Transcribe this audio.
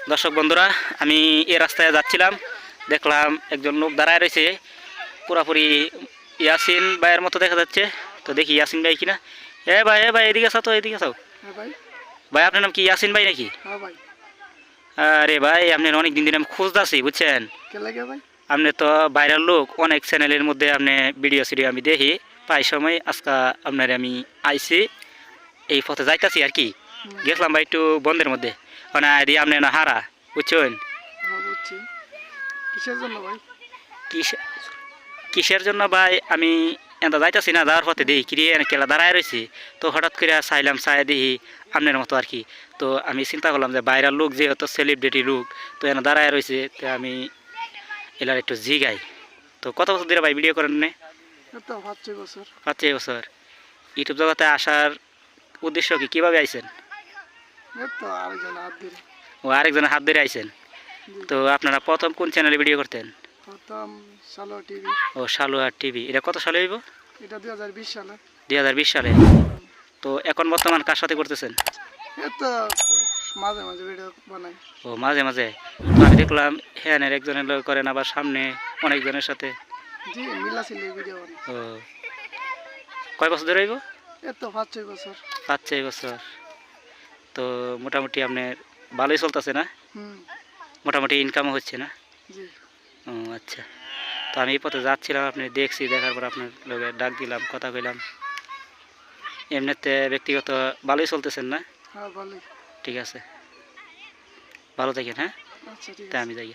দর্শক বন্ধুরা, আমি এই রাস্তায় যাচ্ছিলাম, দেখলাম একজন লোক দাঁড়ায় রয়েছে, পুরাপুরি ইয়াসিন ভাইয়ের মতো দেখা যাচ্ছে। তো দেখি ইয়াসিন ভাই কিনা। এ ভাই এদিকে আসাও তো, এদিকে আসাও। হ্যাঁ ভাই। ভাই আপনার নাম কি ইয়াসিন ভাই নাকি? হ্যাঁ ভাই। আরে ভাই, আপনার অনেক দিন আমি খুঁজতেছি বুঝছেন। কে লাগে ভাই? আপনি তো ভাইরাল লোক, অনেক চ্যানেলের মধ্যে আপনি ভিডিও সিডিও আমি দেখি প্রায় সময়। আজকে আপনার আমি আইছি, এই পথে যাইতাছি আর কি। গেছিলাম ভাই একটু বন্ধের মধ্যে, মানে আইডি আপনি না হারা বুঝছেন। হ্যাঁ বুঝছি। কিসের জন্য ভাই? কিসের জন্য ভাই, আমি এটা যাইতাছি না, যাওয়ার পথে দেখি কিরে কেলা দাঁড়ায় রয়েছি। তো হঠাৎ করে চাইলাম, চাই দেখি আপনার মতো আর কি। তো আমি চিন্তা করলাম যে বাইরের লোক যেহেতু সেলিব্রিটি লোক, তো এনে দাঁড়ায় রয়েছে, তো আমি এলার একটু জিগাই। তো কত বছর ধরে ভাই ভিডিও করেন? তো 5-6 বছর। 5-6 বছর। ইউটিউব জগতে আসার উদ্দেশ্য কি, কীভাবে আইছেন? তো আরেকজন হাত ধরে। ও আরেকজনের হাত ধরে আইছেন। তো আপনারা প্রথম কোন চ্যানেলে ভিডিও করতেন? প্রথম সালোয়ার টিভি। ও সালোয়ার টিভি। এটা কত সালে হইব? এটা 2020 সালে। 2020 সালে। তো এখন বর্তমান কার সাথে করতেছেন? তো মাঝে মাঝে ভিডিও বানাই। ও মাঝে মাঝে। তো আমি দেখলাম হ্যাঁ একজনের লোক করেন, আবার সামনে অনেকজনের সাথে। জি মিলাছিলি ভিডিও বানাই। ও কয় বছর ধরে হইব? তো 5-6 বছর। 5-6 বছর। তো মোটামুটি আপনার ভালোই চলতেছে না? মোটামুটি ইনকামও হচ্ছে না? জি। ও আচ্ছা। তো আমি এই পথে যাচ্ছিলাম, আপনি দেখছি, দেখার পর আপনার লোকে ডাক দিলাম, কথা কইলাম। এমনিতে ব্যক্তিগত ভালোই চলতেছেন না? হ্যাঁ ভালোই। ঠিক আছে, ভালো থাকেন। হ্যাঁ, আচ্ছা ঠিক তা আছে। আমি যাই।